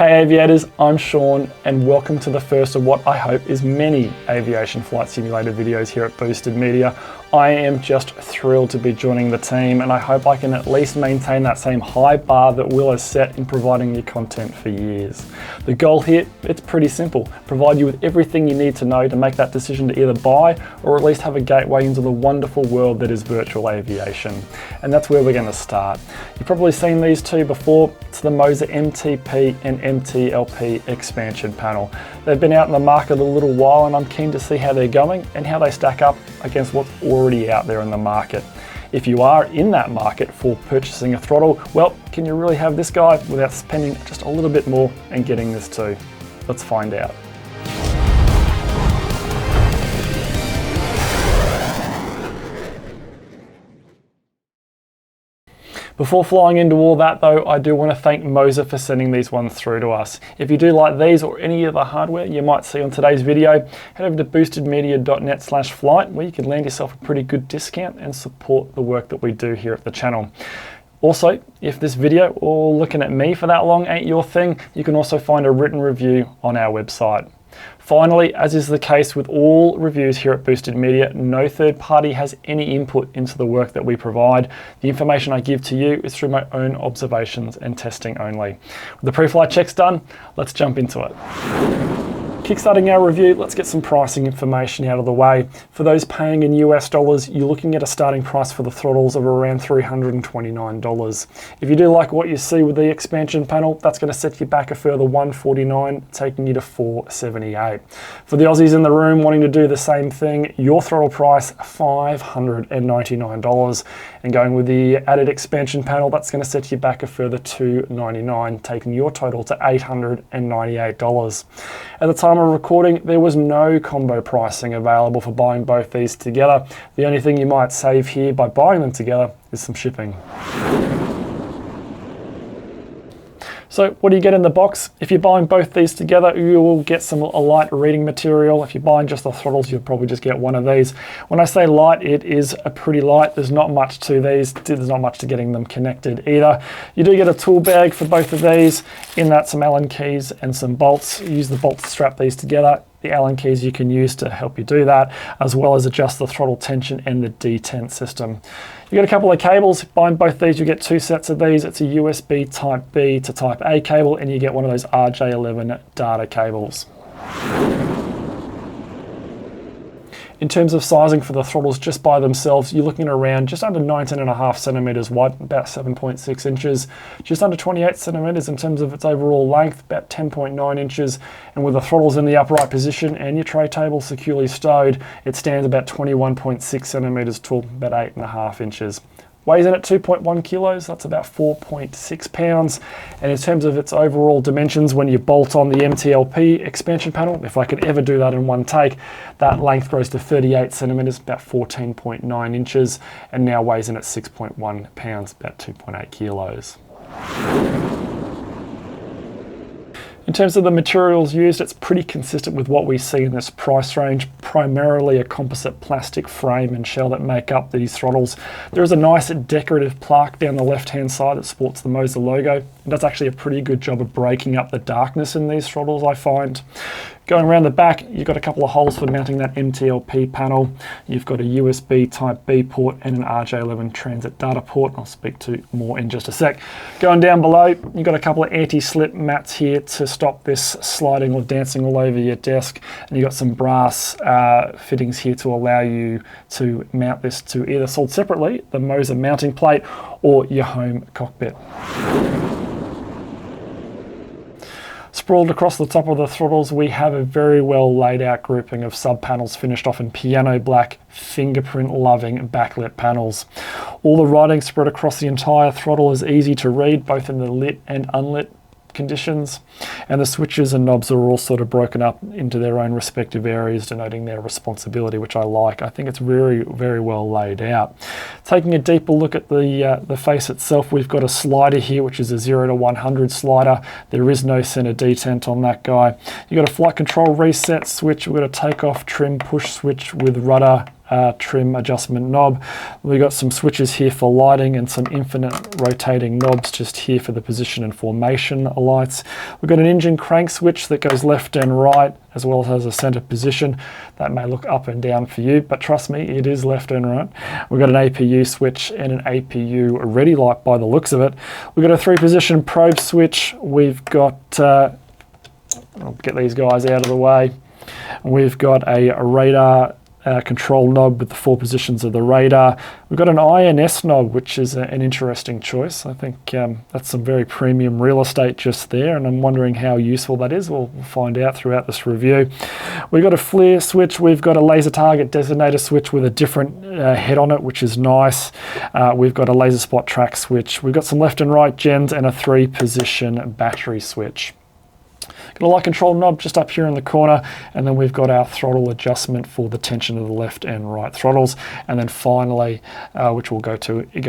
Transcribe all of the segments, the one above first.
Hey aviators, I'm Sean and welcome to the first of what I hope is many aviation flight simulator videos here at Boosted Media. I am just thrilled to be joining the team and I hope I can at least maintain that same high bar that Will has set in providing you content for years. The goal here, it's pretty simple. Provide you with everything you need to know to make that decision to either buy or at least have a gateway into the wonderful world that is virtual aviation. And that's where we're going to start. You've probably seen these two before. It's the MOZA MTP and MTLP expansion panel. They've been out in the market a little while and I'm keen to see how they're going and how they stack up against what's already out there in the market. If you are in that market for purchasing a throttle, well, can you really have this guy without spending just a little bit more and getting this too? Let's find out. Before flying into all that though, I do want to thank MOZA for sending these ones through to us. If you do like these or any of the hardware you might see on today's video, head over to boostedmedia.net/flight where you can land yourself a pretty good discount and support the work that we do here at the channel. Also, if this video or looking at me for that long ain't your thing, you can also find a written review on our website. Finally, as is the case with all reviews here at Boosted Media, no third party has any input into the work that we provide. The information I give to you is through my own observations and testing only. With the pre-flight checks done, let's jump into it. Kickstarting our review, let's get some pricing information out of the way. For those paying in US dollars, you're looking at a starting price for the throttles of around $329. If you do like what you see with the expansion panel, that's going to set you back a further $149, taking you to $478. For the Aussies in the room wanting to do the same thing, your throttle price, $599. And going with the added expansion panel, that's going to set you back a further $299, taking your total to $898. At the time of recording, there was no combo pricing available for buying both these together. The only thing you might save here by buying them together is some shipping. So what do you get in the box? If you're buying both these together, you will get a light reading material. If you're buying just the throttles, you'll probably just get one of these. When I say light, it is a pretty light. There's not much to these. There's not much to getting them connected either. You do get a tool bag for both of these. In that, some Allen keys and some bolts. You use the bolts to strap these together. The Allen keys you can use to help you do that, as well as adjust the throttle tension and the detent system. You get a couple of cables. Buying both these, you get two sets of these. It's a USB Type B to Type A cable, and you get one of those RJ11 data cables. In terms of sizing for the throttles just by themselves, you're looking at around just under 19.5 centimeters wide, about 7.6 inches, just under 28 centimeters in terms of its overall length, about 10.9 inches, and with the throttles in the upright position and your tray table securely stowed, it stands about 21.6 centimeters tall, about 8.5 inches. Weighs in at 2.1 kilos, that's about 4.6 pounds. And in terms of its overall dimensions, when you bolt on the MTLP expansion panel, if I could ever do that in one take, that length grows to 38 centimeters, about 14.9 inches, and now weighs in at 6.1 pounds, about 2.8 kilos. In terms of the materials used, it's pretty consistent with what we see in this price range, primarily a composite plastic frame and shell that make up these throttles. There is a nice decorative plaque down the left-hand side that sports the MOZA logo. It does actually a pretty good job of breaking up the darkness in these throttles, I find. Going around the back, you've got a couple of holes for mounting that MTLP panel. You've got a USB Type B port and an RJ11 transit data port. I'll speak to more in just a sec. Going down below, you've got a couple of anti-slip mats here to stop this sliding or dancing all over your desk. And you've got some brass fittings here to allow you to mount this to either sold separately, the MOZA mounting plate, or your home cockpit. Sprawled across the top of the throttles, we have a very well laid out grouping of sub-panels finished off in piano black, fingerprint-loving backlit panels. All the writing spread across the entire throttle is easy to read, both in the lit and unlit conditions, and the switches and knobs are all sort of broken up into their own respective areas, denoting their responsibility, which I like. I think it's very, very well laid out. Taking a deeper look at the face itself, we've got a slider here, which is a 0 to 100 slider. There is no center detent on that guy. You've got a flight control reset switch. We've got a takeoff trim push switch with rudder trim adjustment knob. We've got some switches here for lighting and some infinite rotating knobs just here for the position and formation lights. We've got an engine crank switch that goes left and right, as well as a center position. That may look up and down for you, but trust me, it is left and right. We've got an APU switch and an APU ready light by the looks of it. We've got a 3-position probe switch. We've got, I'll get these guys out of the way. We've got a radar control knob with the 4 positions of the radar. We've got an INS knob, which is an interesting choice. I think that's some very premium real estate just there, and I'm wondering how useful that is. We'll find out throughout this review. We've got a FLIR switch. We've got a laser target designator switch with a different head on it, which is nice. We've got a laser spot track switch. We've got some left and right gens and a 3-position battery switch. Got a light control knob just up here in the corner, and then we've got our throttle adjustment for the tension of the left and right throttles. And then finally, which we'll go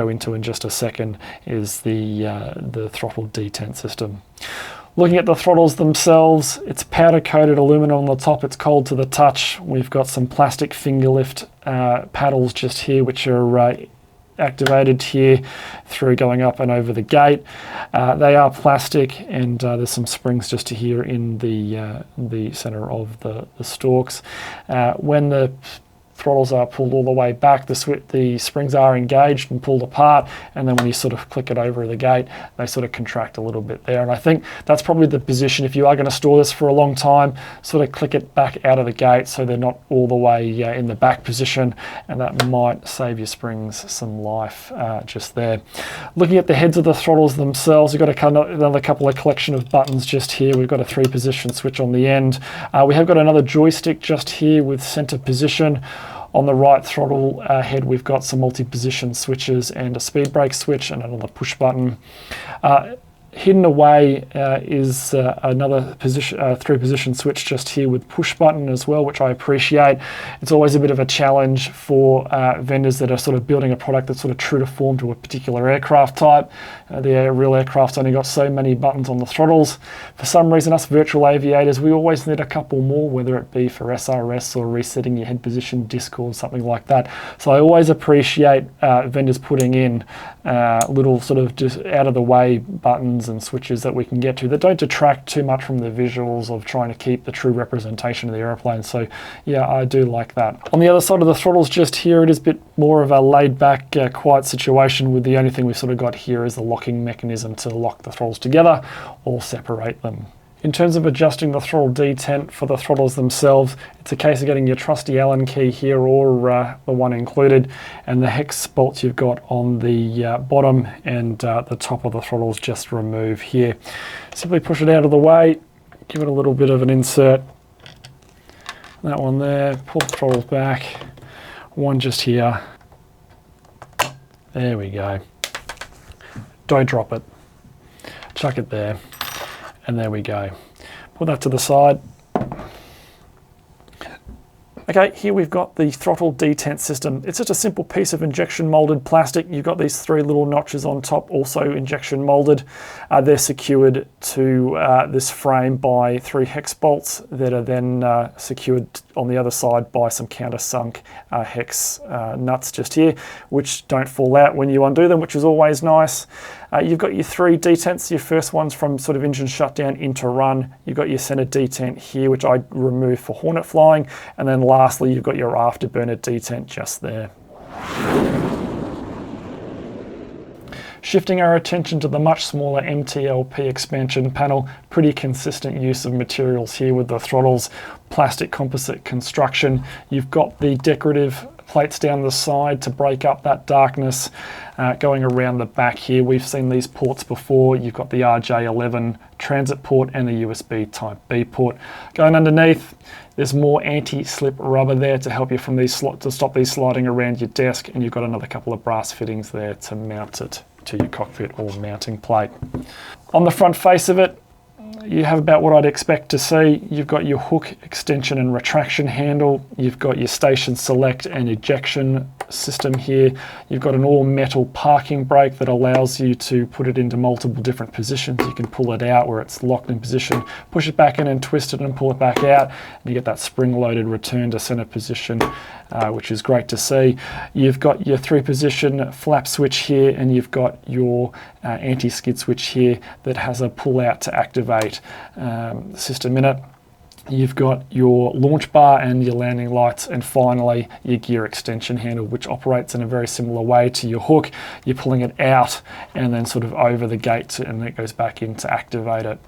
into in just a second, is the throttle detent system. Looking at the throttles themselves, it's powder-coated aluminum on the top. It's cold to the touch. We've got some plastic finger lift paddles just here, which are activated here through going up and over the gate. They are plastic, and there's some springs just here in the center of the stalks. When the throttles are pulled all the way back, the springs are engaged and pulled apart, and then when you sort of click it over the gate, they sort of contract a little bit there. And I think that's probably the position, if you are going to store this for a long time, sort of click it back out of the gate so they're not all the way in the back position, and that might save your springs some life just there. Looking at the heads of the throttles themselves, we've got another couple of collection of buttons just here. We've got a 3-position switch on the end. We have got another joystick just here with center position. On the right throttle head, we've got some multi-position switches and a speed brake switch and another push button. Hidden away is another 3-position switch just here with push button as well, which I appreciate. It's always a bit of a challenge for vendors that are sort of building a product that's sort of true to form to a particular aircraft type. The real aircraft's only got so many buttons on the throttles. For some reason, us virtual aviators, we always need a couple more, whether it be for SRS or resetting your head position, disc or something like that. So I always appreciate vendors putting in little sort of just out of the way buttons and switches that we can get to that don't detract too much from the visuals of trying to keep the true representation of the airplane. So yeah, I do like that. On the other side of the throttles just here, it is a bit more of a laid back, quiet situation, with the only thing we've sort of got here is the locking mechanism to lock the throttles together or separate them. In terms of adjusting the throttle detent for the throttles themselves, it's a case of getting your trusty Allen key here, or the one included, and the hex bolts you've got on the bottom and the top of the throttles just remove here. Simply push it out of the way, give it a little bit of an insert. That one there, pull the throttle back, one just here. There we go. Don't drop it. Chuck it there. And there we go. Put that to the side. Okay, here we've got the throttle detent system. It's just a simple piece of injection molded plastic. You've got these 3 little notches on top, also injection molded. They're secured to this frame by 3 hex bolts that are then secured on the other side by some countersunk hex nuts just here, which don't fall out when you undo them, which is always nice. You've got your 3 detents. Your first one's from sort of engine shutdown into run. You've got your center detent here, which I remove for Hornet flying. And then lastly, you've got your afterburner detent just there. Shifting our attention to the much smaller MTLP expansion panel, pretty consistent use of materials here with the throttles, plastic composite construction. You've got the decorative plates down the side to break up that darkness. Going around the back here, we've seen these ports before. You've got the RJ11 transit port and the USB Type B port. Going underneath, there's more anti-slip rubber there to help you from to stop these sliding around your desk, and you've got another couple of brass fittings there to mount it to your cockpit or mounting plate. On the front face of it, you have about what I'd expect to see. You've got your hook extension and retraction handle. You've got your station select and ejection system here. You've got an all metal parking brake that allows you to put it into multiple different positions. You can pull it out where it's locked in position, push it back in and twist it and pull it back out, and you get that spring-loaded return to center position, which is great to see. You've got your 3-position flap switch here, and you've got your anti-skid switch here that has a pull-out to activate the system in it. You've got your launch bar and your landing lights, and finally your gear extension handle, which operates in a very similar way to your hook. You're pulling it out and then sort of over the gate, and then it goes back in to activate it.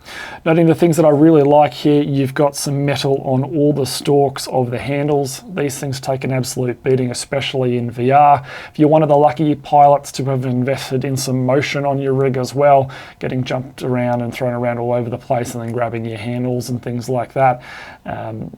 Noting the things that I really like here, you've got some metal on all the stalks of the handles. These things take an absolute beating, especially in VR. If you're one of the lucky pilots to have invested in some motion on your rig as well, getting jumped around and thrown around all over the place and then grabbing your handles and things like that,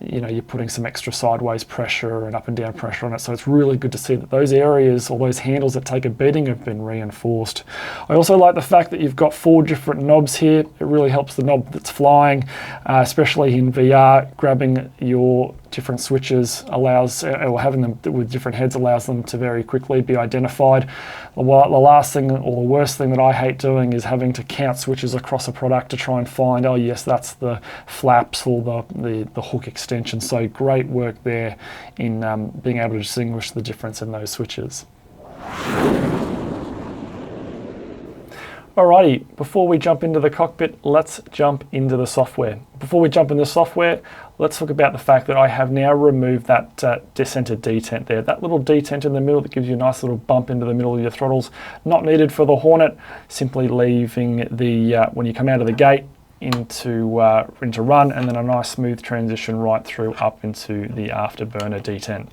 you know, you're putting some extra sideways pressure and up and down pressure on it. So it's really good to see that those areas, or those handles that take a beating, have been reinforced. I also like the fact that you've got 4 different knobs here. It really helps the knob that's flying, especially in VR. Grabbing your different switches allows, or having them with different heads allows them to very quickly be identified. The last thing, or the worst thing that I hate doing, is having to count switches across a product to try and find, oh yes, that's the flaps or the hook extension. So great work there in being able to distinguish the difference in those switches. Alrighty, before we jump into the cockpit, let's jump into the software. Before we jump into the software, let's talk about the fact that I have now removed that center detent there. That little detent in the middle that gives you a nice little bump into the middle of your throttles. Not needed for the Hornet, simply leaving the, when you come out of the gate, into run, and then a nice smooth transition right through up into the afterburner detent.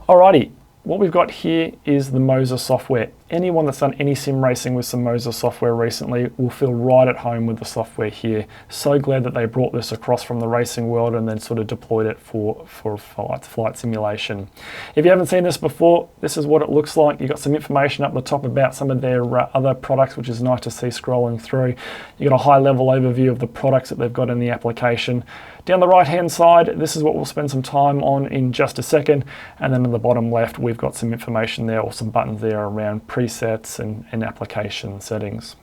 Alrighty, what we've got here is the MOZA software. Anyone that's done any sim racing with some MOZA software recently will feel right at home with the software here. So glad that they brought this across from the racing world and then sort of deployed it for flight simulation. If you haven't seen this before, this is what it looks like. You've got some information up the top about some of their other products, which is nice to see scrolling through. You've got a high-level overview of the products that they've got in the application. Down the right-hand side, this is what we'll spend some time on in just a second. And then on the bottom left, we've got some information there, or some buttons there around presets and application settings.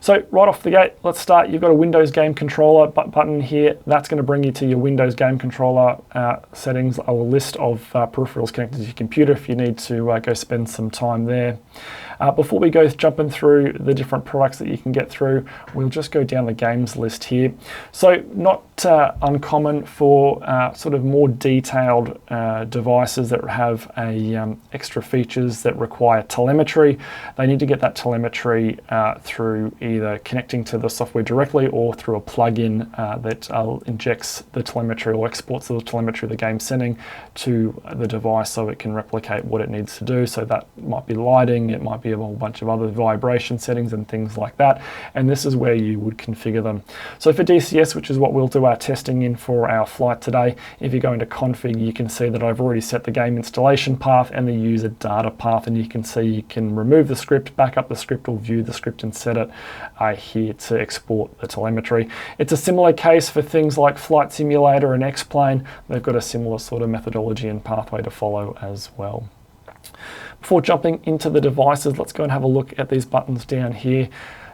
So right off the gate, let's start. You've got a Windows Game Controller button here. That's going to bring you to your Windows Game Controller settings, or a list of peripherals connected to your computer if you need to go spend some time there. Before we go jumping through the different products that you can get through, we'll just go down the games list here. So not uncommon for sort of more detailed devices that have extra features that require telemetry. They need to get that telemetry through either connecting to the software directly or through a plugin that injects the telemetry or exports the telemetry of the game sending to the device so it can replicate what it needs to do. So that might be lighting, it might be a whole bunch of other vibration settings and things like that. And this is where you would configure them. So for DCS, which is what we'll do our testing in for our flight today, if you go into config, you can see that I've already set the game installation path and the user data path, and you can see you can remove the script, back up the script, or view the script and set it here to export the telemetry. It's a similar case for things like Flight Simulator and X-Plane. They've got a similar sort of methodology and pathway to follow as well. Before jumping into the devices, let's go and have a look at these buttons down here.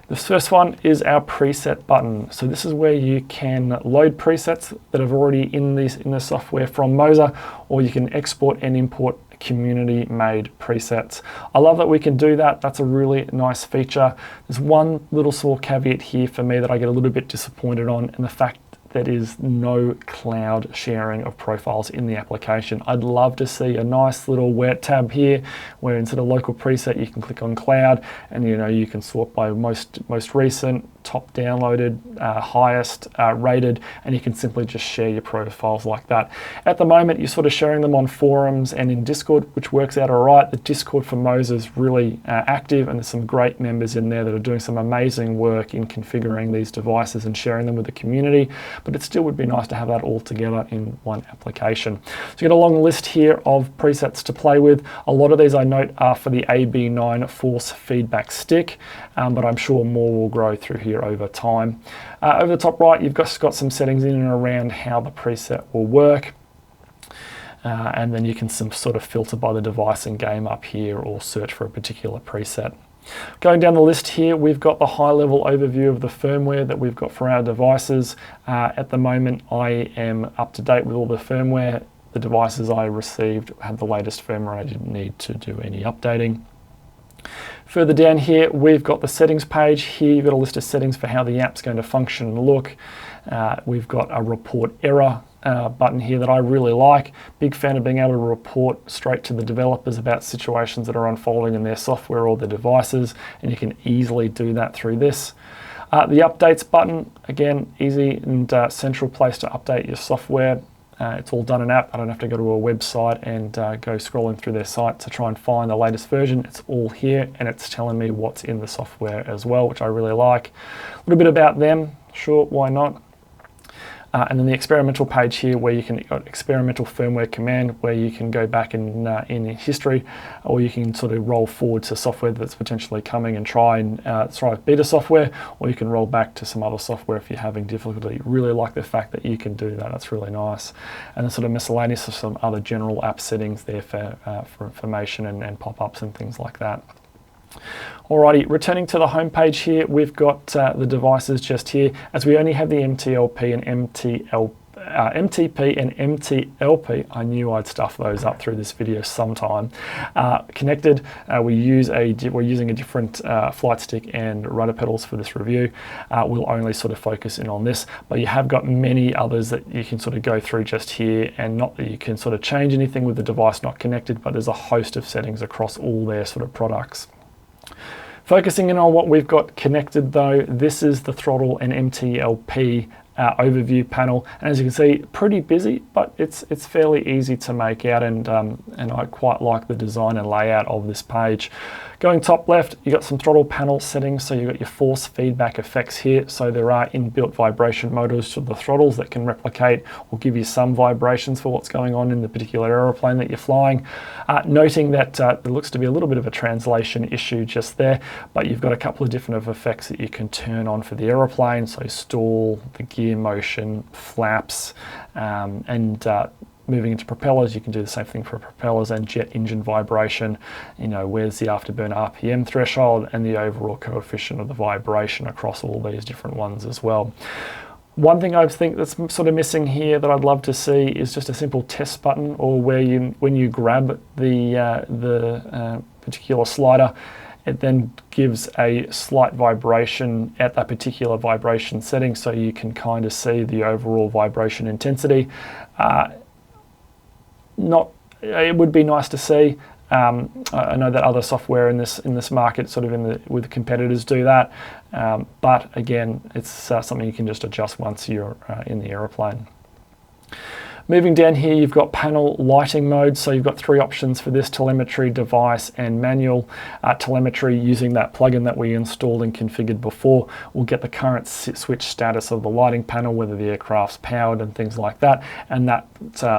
The first one is our preset button. So this is where you can load presets that are already in the software from MOZA, or you can export and import community-made presets. I love that we can do that. That's a really nice feature. There's one little small caveat here for me that I get a little bit disappointed on, and the fact that is no cloud sharing of profiles in the application. I'd love to see a nice little wet tab here where instead of local preset you can click on cloud, and you can sort by most recent, top downloaded, highest rated, and you can simply just share your profiles like that. At the moment you're sort of sharing them on forums and in Discord, which works out all right. The Discord for MOZA is really active, and there's some great members in there that are doing some amazing work in configuring these devices and sharing them with the community. But it still would be nice to have that all together in one application. So you got a long list here of presets to play with. A lot of these I note are for the AB9 force feedback stick, but I'm sure more will grow through here over time. Over the top right, you've got some settings in and around how the preset will work. and then you can sort of filter by the device and game up here or search for a particular preset. Going down the list here, we've got the high-level overview of the firmware that we've got for our devices. At the moment, I am up to date with all the firmware. The devices I received had the latest firmware. I didn't need to do any updating. Further down here, we've got the settings page. Here you've got a list of settings for how the app's going to function and look. We've got a report error button here that I really like. Big fan of being able to report straight to the developers about situations that are unfolding in their software or their devices, and you can easily do that through this. The updates button, again, easy and central place to update your software. It's all done in app. I don't have to go to a website and go scrolling through their site to try and find the latest version. It's all here, and it's telling me what's in the software as well, which I really like. A little bit about them, sure, why not? And then the experimental page here, where you can got experimental firmware command, where you can go back in history, or you can sort of roll forward to software that's potentially coming and try beta software, or you can roll back to some other software if you're having difficulty. Really like the fact that you can do that. That's really nice. And then sort of miscellaneous of some other general app settings there for information and pop-ups and things like that. Alrighty, returning to the home page here, we've got the devices just here. As we only have the MTLP and MTP and MTLP, I knew I'd stuff those up through this video sometime, connected. We're using a different flight stick and rudder pedals for this review. We'll only sort of focus in on this, but you have got many others that you can sort of go through just here, and not that you can sort of change anything with the device not connected, but there's a host of settings across all their sort of products. Focusing in on what we've got connected though, this is the throttle and MTLP overview panel, and as you can see, pretty busy, but it's fairly easy to make out, and I quite like the design and layout of this page. Going top left, you got some throttle panel settings, so you've got your force feedback effects here, so there are inbuilt vibration motors to the throttles that can replicate or give you some vibrations for what's going on in the particular aeroplane that you're flying. Noting that there looks to be a little bit of a translation issue just there, but you've got a couple of different effects that you can turn on for the aeroplane, so stall, the gear motion, flaps, and moving into propellers, you can do the same thing for propellers and jet engine vibration. You know, where's the afterburner RPM threshold and the overall coefficient of the vibration across all these different ones as well. One thing I think that's sort of missing here that I'd love to see is just a simple test button, or where when you grab the particular slider, it then gives a slight vibration at that particular vibration setting, so you can kind of see the overall vibration intensity. It would be nice to see. I know that other software in this market, sort of with competitors, do that, but again, it's something you can just adjust once you're in the aeroplane. Moving down here, you've got panel lighting mode. So you've got three options for this: telemetry, device, and manual. Telemetry, using that plugin that we installed and configured before, will get the current switch status of the lighting panel, whether the aircraft's powered and things like that. And that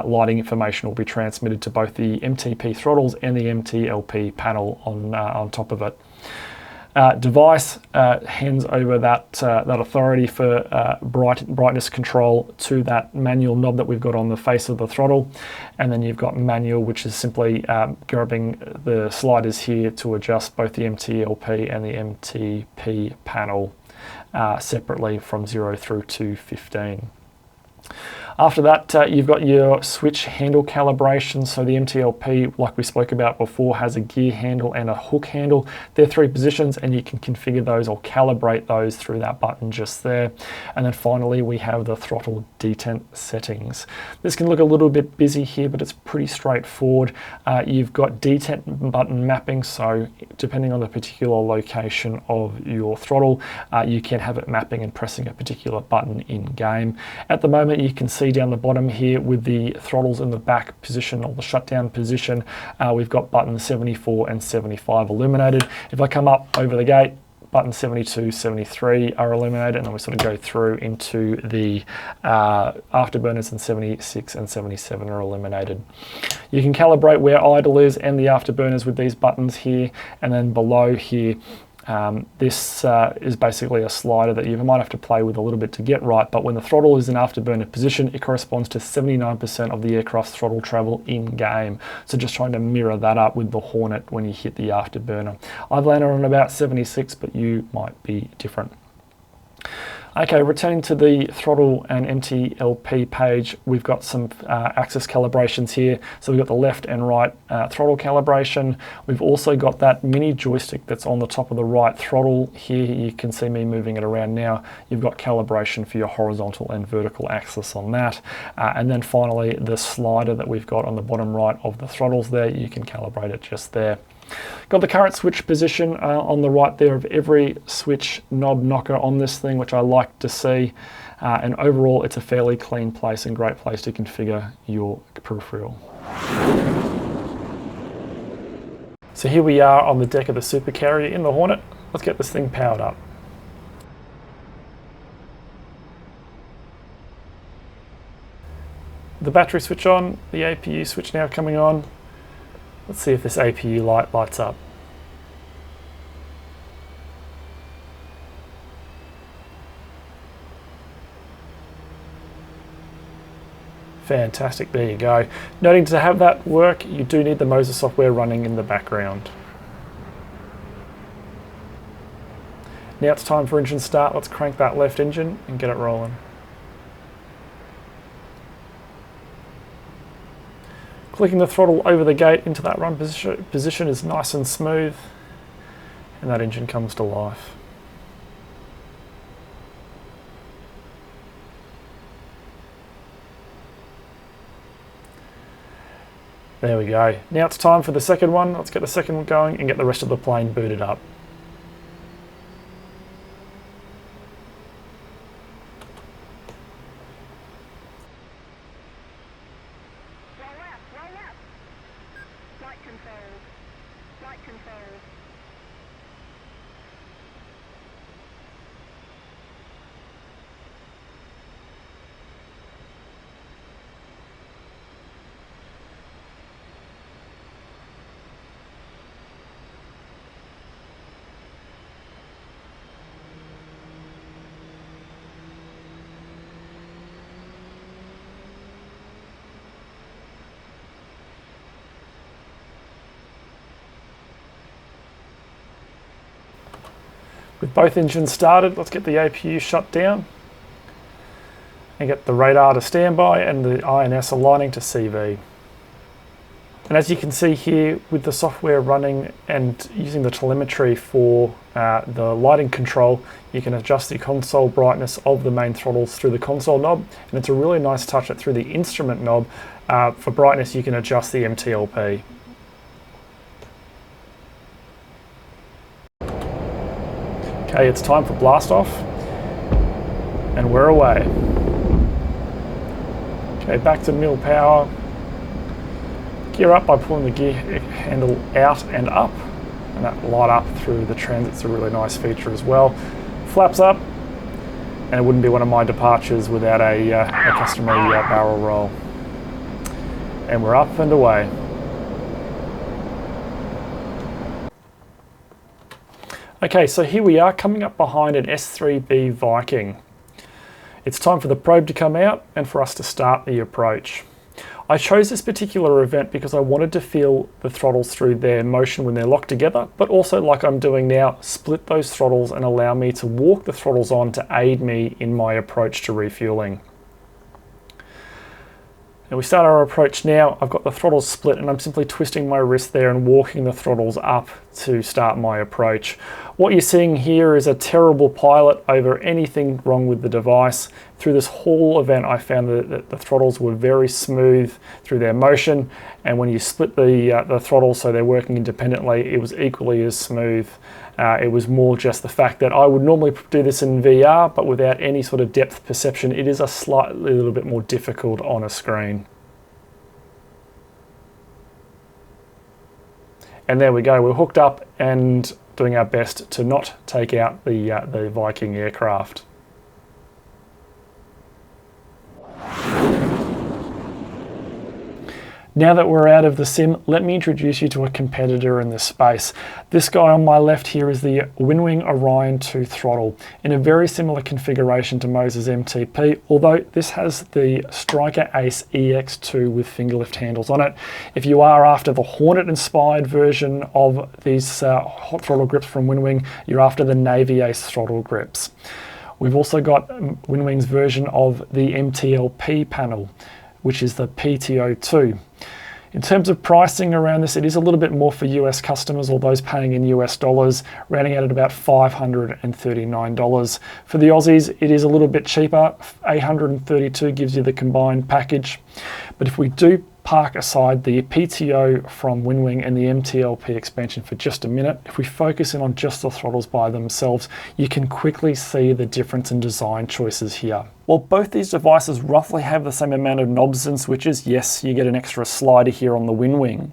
lighting information will be transmitted to both the MTP throttles and the MTLP panel on top of it. Device hands over that authority for brightness control to that manual knob that we've got on the face of the throttle, and then you've got manual, which is simply grabbing the sliders here to adjust both the MTLP and the MTP panel separately from 0 through to 15. After that, you've got your switch handle calibration. So the MTLP, like we spoke about before, has a gear handle and a hook handle. They're three positions, and you can configure those or calibrate those through that button just there. And then finally, we have the throttle detent settings. This can look a little bit busy here, but it's pretty straightforward. You've got detent button mapping, so depending on the particular location of your throttle, you can have it mapping and pressing a particular button in game. At the moment, you can see down the bottom here with the throttles in the back position or the shutdown position, we've got buttons 74 and 75 illuminated. If I come up over the gate, buttons 72, 73 are illuminated, and then we sort of go through into the afterburners, and 76 and 77 are illuminated. You can calibrate where idle is and the afterburners with these buttons here, and then below here This is basically a slider that you might have to play with a little bit to get right, but when the throttle is in afterburner position, it corresponds to 79% of the aircraft's throttle travel in-game. So just trying to mirror that up with the Hornet when you hit the afterburner. I've landed on about 76, but you might be different. Okay, returning to the throttle and MTLP page, we've got some axis calibrations here. So we've got the left and right throttle calibration. We've also got that mini joystick that's on the top of the right throttle. Here you can see me moving it around now. You've got calibration for your horizontal and vertical axis on that. And then finally, the slider that we've got on the bottom right of the throttles there, you can calibrate it just there. Got the current switch position on the right there of every switch knob knocker on this thing, which I like to see. And overall, it's a fairly clean place and great place to configure your peripheral. So here we are on the deck of the supercarrier in the Hornet. Let's get this thing powered up. The battery switch on, the APU switch now coming on. Let's see if this APU light lights up. Fantastic, there you go. Noting to have that work, you do need the MOZA software running in the background. Now it's time for engine start. Let's crank that left engine and get it rolling. Clicking the throttle over the gate into that run position is nice and smooth, and that engine comes to life. There we go. Now it's time for the second one. Let's get the second one going and get the rest of the plane booted up. With both engines started, let's get the APU shut down and get the radar to standby and the INS aligning to CV. And as you can see here, with the software running and using the telemetry for the lighting control, you can adjust the console brightness of the main throttles through the console knob, and it's a really nice touch that through the instrument knob, for brightness you can adjust the MTLP. Okay, it's time for blast off, and we're away. Okay, back to mill power. Gear up by pulling the gear handle out and up, and that light up through the transit's a really nice feature as well. Flaps up, and it wouldn't be one of my departures without a customary barrel roll. And we're up and away. Okay, so here we are coming up behind an S3B Viking. It's time for the probe to come out and for us to start the approach. I chose this particular event because I wanted to feel the throttles through their motion when they're locked together, but also, like I'm doing now, split those throttles and allow me to walk the throttles on to aid me in my approach to refueling. And we start our approach now. I've got the throttles split and I'm simply twisting my wrist there and walking the throttles up to start my approach. What you're seeing here is a terrible pilot over anything wrong with the device. Through this whole event, I found that the throttles were very smooth through their motion, and when you split the throttles so they're working independently, it was equally as smooth. It was more just the fact that I would normally do this in VR, but without any sort of depth perception, it is a little bit more difficult on a screen. And there we go, we're hooked up and doing our best to not take out the Viking aircraft. Now that we're out of the sim, let me introduce you to a competitor in this space. This guy on my left here is the WinWing Orion 2 throttle in a very similar configuration to MOZA's MTP, although this has the Striker Ace EX2 with finger lift handles on it. If you are after the Hornet-inspired version of these hot throttle grips from WinWing, you're after the Navy Ace throttle grips. We've also got WinWing's version of the MTLP panel, which is the PTO2. In terms of pricing around this, it is a little bit more for US customers or those paying in US dollars, rounding out at about $539. For the Aussies, it is a little bit cheaper. $832 gives you the combined package. But if we do park aside the PTO from WinWing and the MTLP expansion for just a minute, if we focus in on just the throttles by themselves, you can quickly see the difference in design choices here. While both these devices roughly have the same amount of knobs and switches, yes, you get an extra slider here on the WinWing.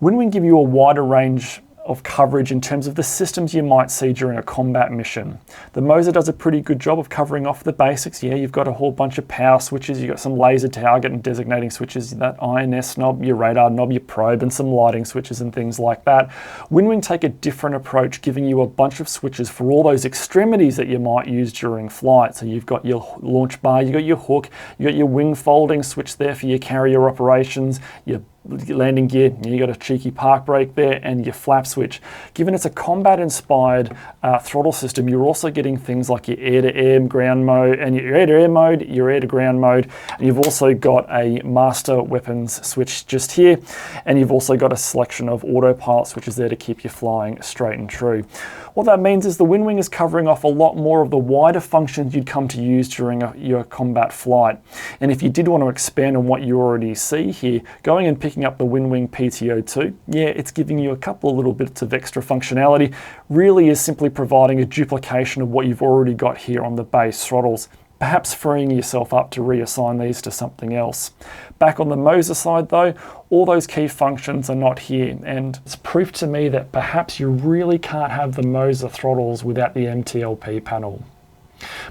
WinWing give you a wider range of coverage in terms of the systems you might see during a combat mission. The MOZA does a pretty good job of covering off the basics. Yeah, you've got a whole bunch of power switches, you've got some laser target and designating switches, that INS knob, your radar knob, your probe, and some lighting switches and things like that. WinWing take a different approach, giving you a bunch of switches for all those extremities that you might use during flight. So you've got your launch bar, you've got your hook, you've got your wing folding switch there for your carrier operations, your landing gear, you got a cheeky park brake there, and your flap switch. Given it's a combat-inspired throttle system, you're also getting things like your air-to-air ground mode, and your air-to-air mode, your air-to-ground mode, and you've also got a master weapons switch just here, and you've also got a selection of autopilot switches there to keep you flying straight and true. What that means is the WinWing is covering off a lot more of the wider functions you'd come to use during your combat flight. And if you did want to expand on what you already see here, going and picking up the WinWing PTO2, yeah, it's giving you a couple of little bits of extra functionality, really is simply providing a duplication of what you've already got here on the base throttles, perhaps freeing yourself up to reassign these to something else. Back on the MOZA side though, all those key functions are not here, and it's proof to me that perhaps you really can't have the MOZA throttles without the MTLP panel.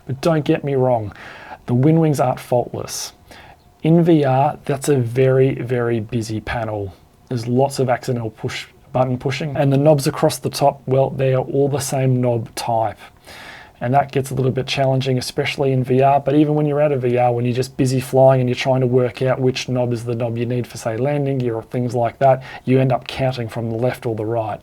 But don't get me wrong, the WinWings aren't faultless. In VR, that's a very, very busy panel. There's lots of accidental button pushing, and the knobs across the top, well, they are all the same knob type. And that gets a little bit challenging, especially in VR, but even when you're out of VR, when you're just busy flying and you're trying to work out which knob is the knob you need for, say, landing gear or things like that, you end up counting from the left or the right.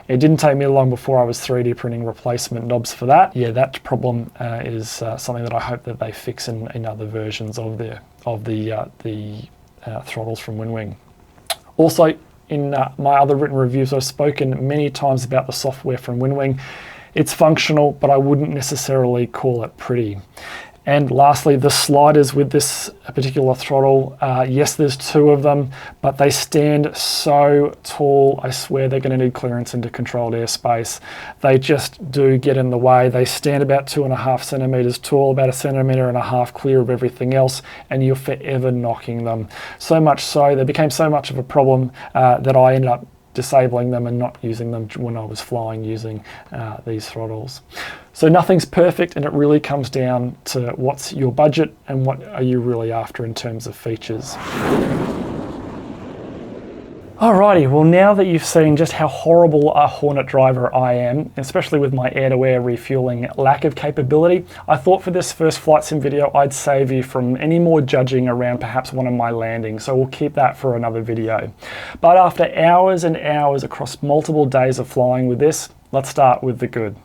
It didn't take me long before I was 3D printing replacement knobs for that. Yeah, that problem is something that I hope that they fix in other versions of the throttles from WinWing. Also, in my other written reviews, I've spoken many times about the software from WinWing. It's functional, but I wouldn't necessarily call it pretty. And lastly, the sliders with this particular throttle, yes, there's two of them, but they stand so tall, I swear they're going to need clearance into controlled airspace. They just do get in the way. They stand about 2.5 centimeters tall, about 1.5 centimeters clear of everything else, and you're forever knocking them. So much so, they became so much of a problem that I ended up disabling them and not using them when I was flying using these throttles. So nothing's perfect, and it really comes down to what's your budget and what are you really after in terms of features. Alrighty, well, now that you've seen just how horrible a Hornet driver I am, especially with my air-to-air refueling lack of capability, I thought for this first flight sim video I'd save you from any more judging around perhaps one of my landings, so we'll keep that for another video. But after hours and hours across multiple days of flying with this, let's start with the good.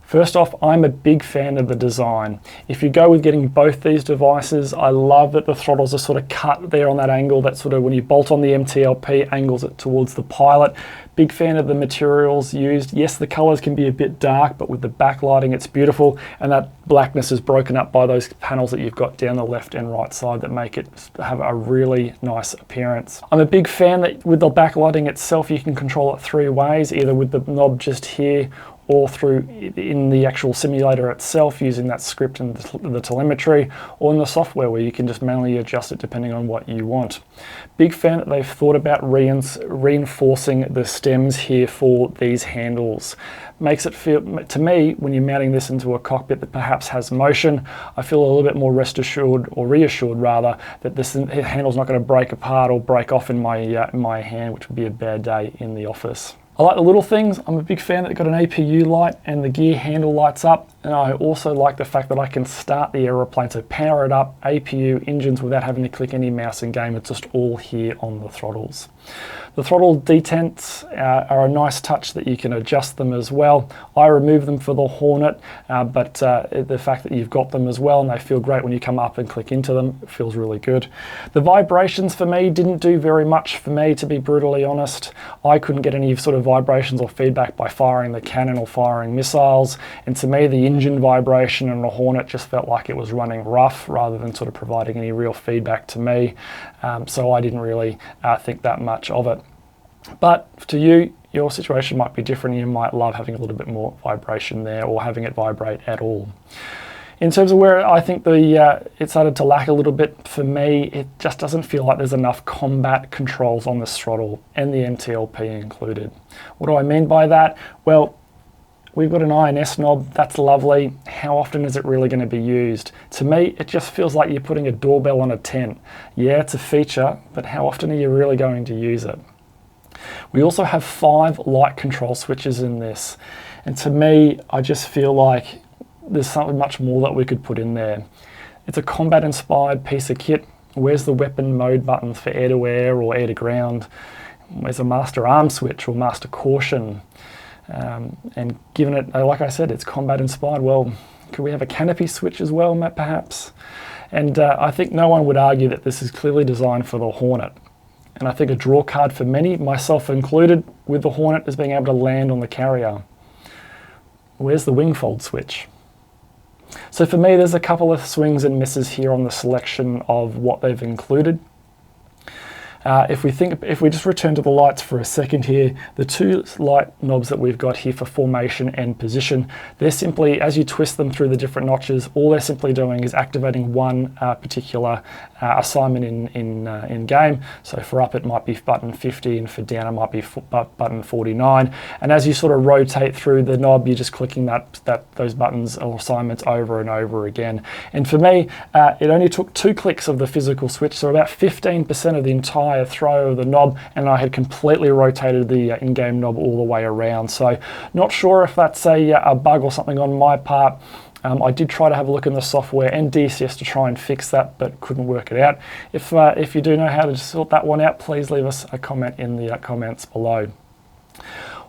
First off, I'm a big fan of the design. If you go with getting both these devices, I love that the throttles are sort of cut there on that angle that sort of, when you bolt on the MTLP, angles it towards the pilot. Big fan of the materials used. Yes, the colors can be a bit dark, but with the backlighting, it's beautiful. And that blackness is broken up by those panels that you've got down the left and right side that make it have a really nice appearance. I'm a big fan that with the backlighting itself, you can control it 3 ways, either with the knob just here or through in the actual simulator itself using that script and the telemetry, or in the software where you can just manually adjust it depending on what you want. Big fan that they've thought about reinforcing the stems here for these handles. Makes it feel, to me, when you're mounting this into a cockpit that perhaps has motion, I feel a little bit more reassured rather, that this handle's not going to break apart or break off in my hand, which would be a bad day in the office. I like the little things. I'm a big fan that it's got an APU light and the gear handle lights up, and I also like the fact that I can start the aeroplane, so power it up, APU, engines, without having to click any mouse in game. It's just all here on the throttles. The throttle detents are a nice touch that you can adjust them as well. I remove them for the Hornet, but the fact that you've got them as well, and they feel great when you come up and click into them, it feels really good. The vibrations for me didn't do very much for me, to be brutally honest. I couldn't get any sort of vibrations or feedback by firing the cannon or firing missiles, and to me the engine vibration in the Hornet just felt like it was running rough rather than sort of providing any real feedback to me, so I didn't really think that much of it. But to you, your situation might be different. You might love having a little bit more vibration there, or having it vibrate at all. In terms of where I think it started to lack a little bit for me, it just doesn't feel like there's enough combat controls on this throttle, and the MTLP included. What do I mean by that? Well, we've got an INS knob, that's lovely. How often is it really going to be used? To me, it just feels like you're putting a doorbell on a tent. Yeah, it's a feature, but how often are you really going to use it? We also have 5 light control switches in this, and to me, I just feel like there's something much more that we could put in there. It's a combat-inspired piece of kit. Where's the weapon mode buttons for air-to-air or air-to-ground? Where's a master arm switch or master caution? And given it, like I said, it's combat-inspired, well, could we have a canopy switch as well, Matt, perhaps? And I think no one would argue that this is clearly designed for the Hornet. And I think a draw card for many, myself included, with the Hornet is being able to land on the carrier. Where's the wing fold switch? So for me, there's a couple of swings and misses here on the selection of what they've included. If we just return to the lights for a second here, the 2 light knobs that we've got here for formation and position, they're simply, as you twist them through the different notches, all they're simply doing is activating one particular assignment in game. So for up it might be button 50, and for down it might be button 49. And as you sort of rotate through the knob, you're just clicking those buttons or assignments over and over again. And for me, it only took 2 clicks of the physical switch, so about 15% of the entire throw of the knob, and I had completely rotated the in-game knob all the way around. So not sure if that's a bug or something on my part. I did try to have a look in the software and DCS to try and fix that, but couldn't work it out. If you do know how to sort that one out, please leave us a comment in the comments below.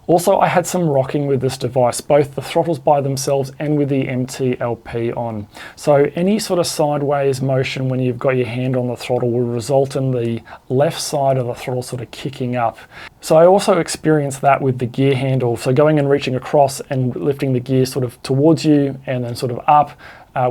Also, I had some rocking with this device, both the throttles by themselves and with the MTLP on. So any sort of sideways motion when you've got your hand on the throttle will result in the left side of the throttle sort of kicking up. So I also experienced that with the gear handle. So going and reaching across and lifting the gear sort of towards you and then sort of up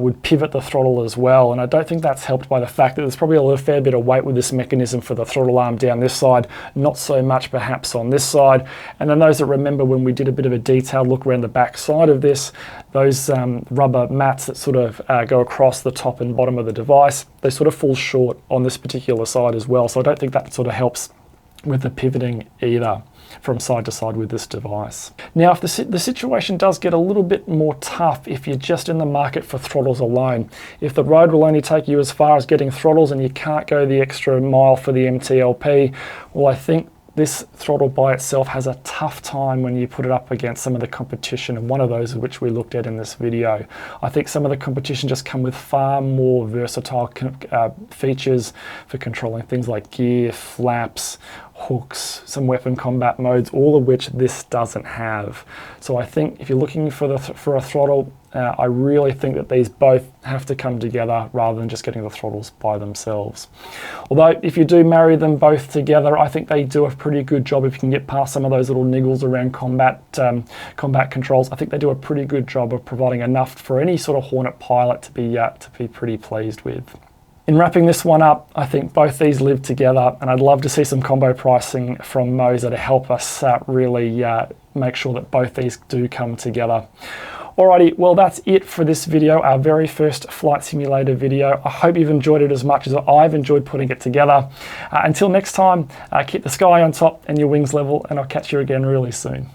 would pivot the throttle as well. And I don't think that's helped by the fact that there's probably a fair bit of weight with this mechanism for the throttle arm down this side, not so much perhaps on this side. And then those that remember when we did a bit of a detailed look around the back side of this, those rubber mats that sort of go across the top and bottom of the device, they sort of fall short on this particular side as well. So I don't think that sort of helps with the pivoting either from side to side with this device. Now, if the situation does get a little bit more tough if you're just in the market for throttles alone, if the road will only take you as far as getting throttles and you can't go the extra mile for the MTLP, well, I think this throttle by itself has a tough time when you put it up against some of the competition, and one of those which we looked at in this video. I think some of the competition just come with far more versatile features for controlling things like gear, flaps, hooks, some weapon combat modes, all of which this doesn't have. So I think if you're looking for a throttle, I really think that these both have to come together rather than just getting the throttles by themselves. Although if you do marry them both together, I think they do a pretty good job. If you can get past some of those little niggles around combat controls, I think they do a pretty good job of providing enough for any sort of Hornet pilot to be pretty pleased with. In wrapping this one up, I think both these live together, and I'd love to see some combo pricing from MOZA to help us really make sure that both these do come together. Alrighty, well that's it for this video, our very first flight simulator video. I hope you've enjoyed it as much as I've enjoyed putting it together. Until next time, keep the sky on top and your wings level, and I'll catch you again really soon.